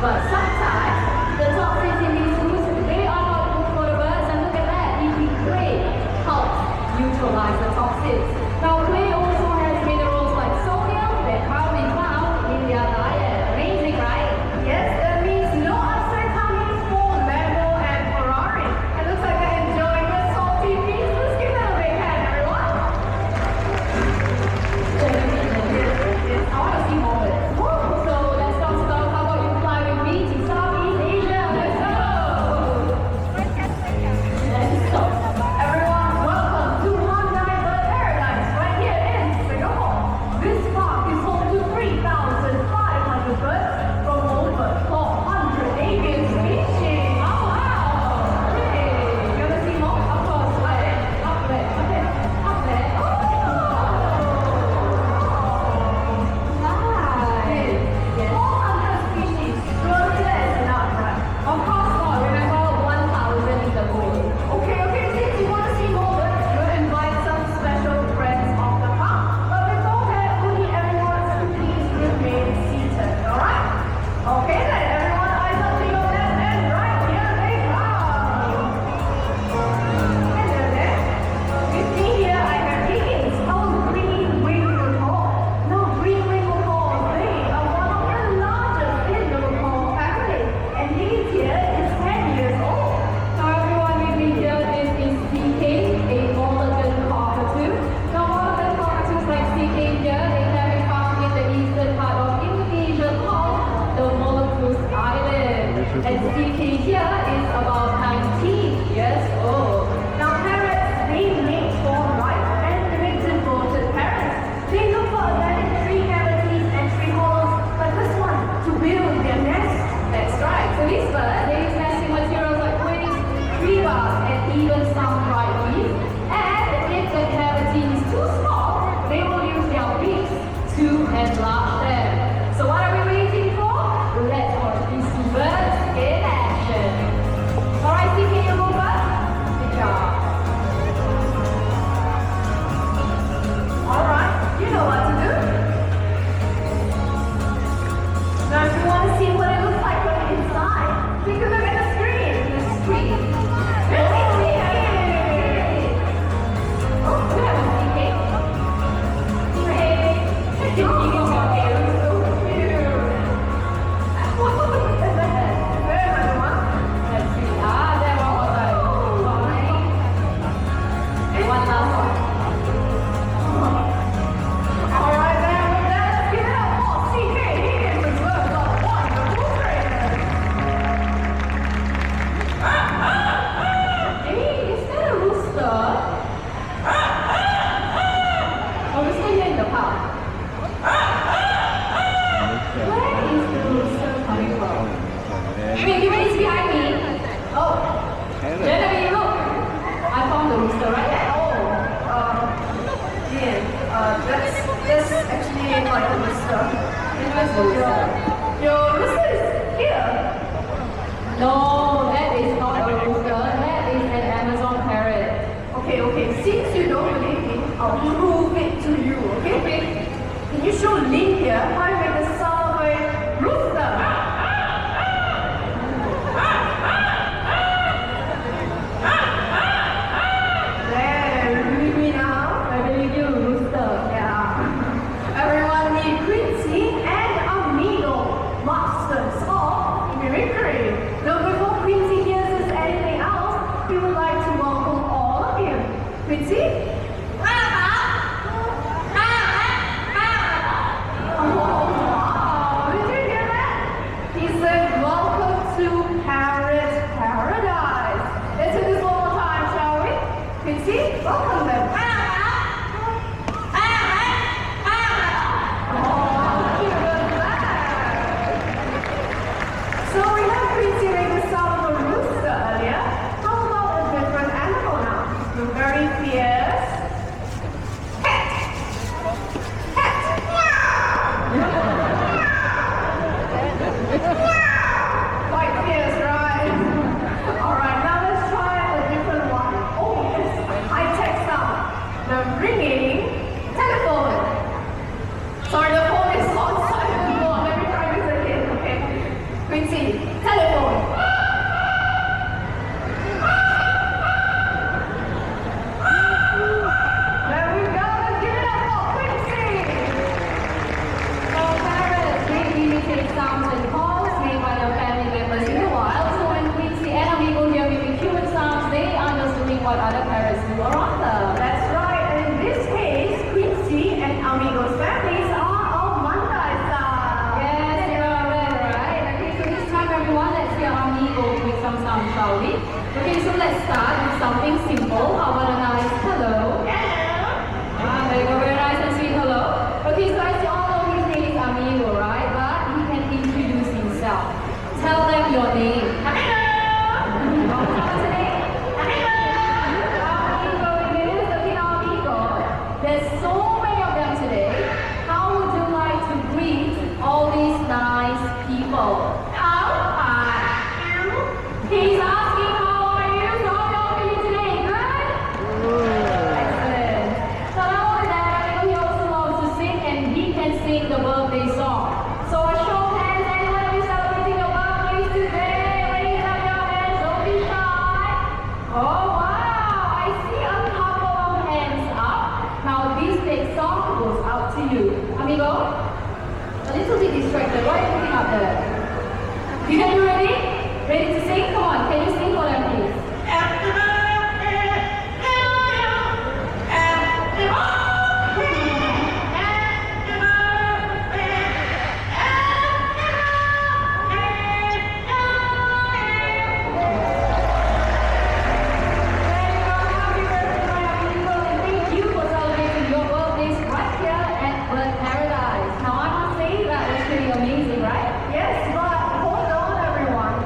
But sometimes the toxins in these foods, they are not good for the birds. And look at that, eating clay helps neutralize the toxins. Now clay also has minerals like sodium that can't be found in their diet. Amazing, right? Yes, that means no uncertainties for Lambo and Ferrari. It looks like they're enjoying the salty beans. Let's give them a big hand, everyone. Yes, I want to see more birds. So let's not stop. How about you fly with me to Southeast Asia? Let's go! Let's go. Everyone, welcome to Mandai Bird Paradise right here in Singapore. This park is home to 3,500 birds from over 400 avian species. Oh, wow! Hey, you want to see more? Of course, up there. Up there. Oh! Nice! Yes. 400 species. Surely that is enough, right? Of course not. Remember, 1,000 is the goal. Okay, since you want to see more birds, we'll invite some special friends of the park. But before that, we'll need everyone to please remain seated, alright? Okay then, everyone, eyes up to your left and right. Here they come. Hello there. With me here, I have Higgins, our green-winged macaw. Now, green-winged macaws, they are one of the largest in the macaw family. And Higgins here is 10 years old. Now everyone with me here, this is CK, a Mulligan cockatoo. Now Mulligan cockatoos like CK here, they can be found in the eastern part of Indonesia called the Moluccas Island. And CK here is about 19 years old. Now parrots, they mate for life and mimic devoted parents. They look for abandoned tree cavities and tree hollows like this one to build their nest. That's right. So these birds, they use nesting materials like twigs, tree bark, and even some dried leaves. And if the cavity is too small, they will use their beaks to enlarge them. So what are we waiting for? Let's watch these two birds in action. Alright, CK, you go first. Good job. Alright, you know what to do. Now if you want to see what it looks like from the inside, take a look at the screen. The screen. Oh, you have a CK. Hey, You can go here. so cute. Where am I, Mama? Let's see. There one more time. One last one. Alright then, with that, let's give it up for CK Higgins as well as our wonderful trainer. Hey, is that a rooster? A rooster here in the park. Where is the rooster coming from? Give me this behind me. Oh, Genevieve, look. I found the rooster right there. Ian, that's actually not a rooster. Where's the rooster? Your rooster is here. No, that is not a rooster. That is an Amazon parrot. Okay, since you don't believe me, I'll prove it to you, okay? Can you show Lin here how you make the sound of a rooster? There, you believe me now? I believe you, rooster. Yeah. Everyone need Quincy and Amigo, masters of mimicry. Now before Quincy hears us anything else, we would like to welcome all of you. Quincy? Oh, sounds and calls made by their family members in the wild. So when Quincy and Amigo hear maybe cute sounds, they are just doing what other parents do around them. That's right. And in this case, Quincy and Amigo's families are of Mandai style. Yes, you are right. Okay, so this time everyone, let's hear Amigo with some sound, shall we? Okay, so let's start with something simple. How about a nice hello? Ah, there you go, very nice and sweet hello. Okay, so as you all know, his name is Amigo, right? But he can introduce himself. Tell them your name. Amigo! What's your name? Amigo! Amigo it is. Okay, now Amigo, there's so many of them today. How would you like to greet all these nice people? How are you? He's asking how are you? So how are you feeling today? Good? Excellent. So not only that, Amigo, he also loves to sing and he can sing the birthday song. So a show of hands, anyone who is celebrating your birthday today? Raise up your hands, don't be shy. Oh wow, I see a couple of hands up. Now this next song goes out to you. Amigo, a little bit distracted. What are you looking up there? Are you ready? Ready to sing? Come on, can you sing for them, please? Thank you for celebrating your birthdays right here at Bird Paradise. Now I must say that was pretty amazing, right? Yes, but hold on, everyone.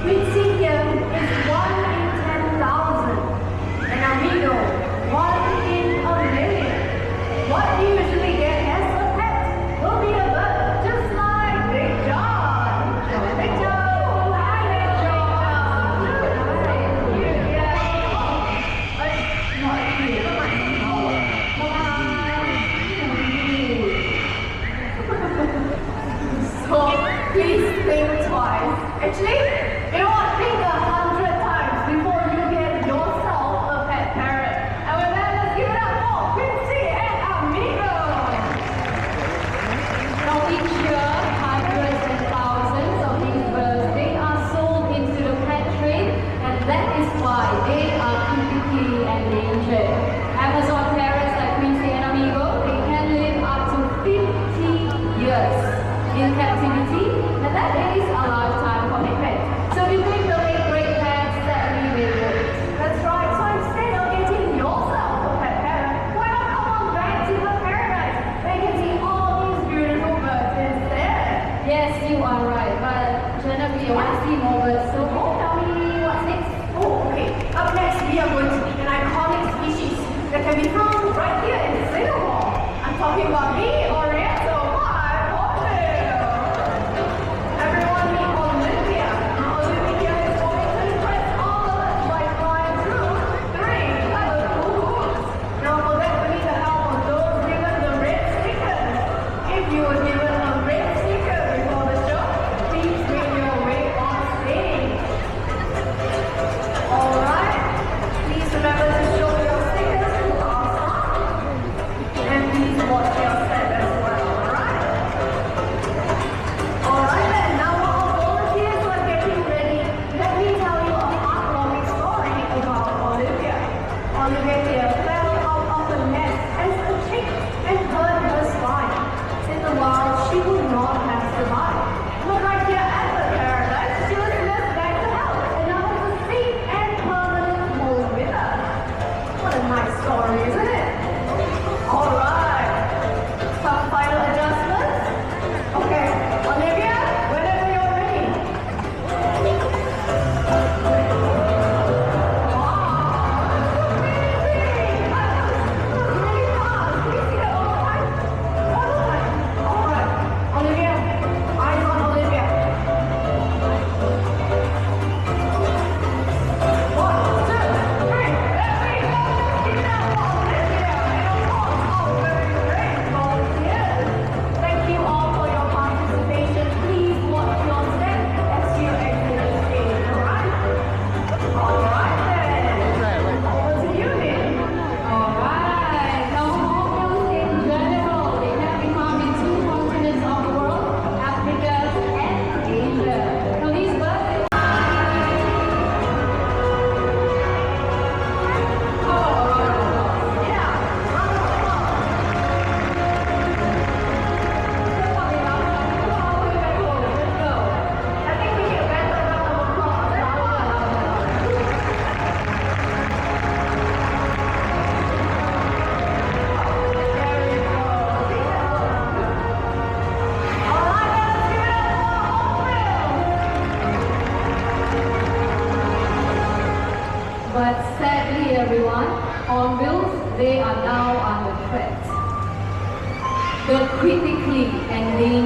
Quincy here is 1 in 10,000. And Amigo, 1 in a million. What do you usually get as a pet? Will be a bird, just like Big John. Big John, hi Big John. So please think twice. Actually, you know what? Think 100 times before you get yourself a pet parrot. And with that, let's give it up for Quincy and Amigo. Now each year, hundreds and thousands of these birds, they are sold into the pet trade, and that is why they are critically endangered. Amazon parrots like Quincy and Amigo, they can live up to 50 years in captivity, and that is a lifetime commitment. So do you think they'll make great pets? Certainly they would. That's right. So instead of getting yourself a pet parrot, why not come on back to the paradise? Where you can see all these beautiful birds instead. Yes, you are right, but Genevieve, I want to see more birds, so tell me what's next? Oh, okay. Up next, we are going to meet an iconic species that can be found right here in Singapore. I'm talking about the Oriental white hornbill. Everyone meet Olympia. Now, Olympia is going to impress all of us by flying through 3 colorful hoops. Now, for that, we need the help of those given the red stickers. If you were given a red sticker before the show, please make your way on stage. Alright, please remember to show your stickers to our song. And please watch your step as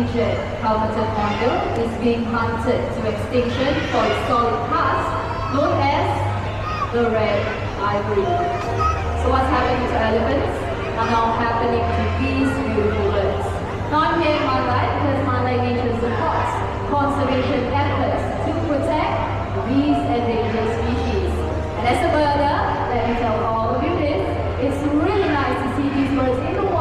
endangered helmeted hornbill is being hunted to extinction for its solid tusk, known as the red ivory. So what's happening to elephants are now happening to these beautiful birds. Now I'm here in Mandai because Mandai Nature supports conservation efforts to protect these endangered species. And as a birder, let me tell all of you this, it's really nice to see these birds in the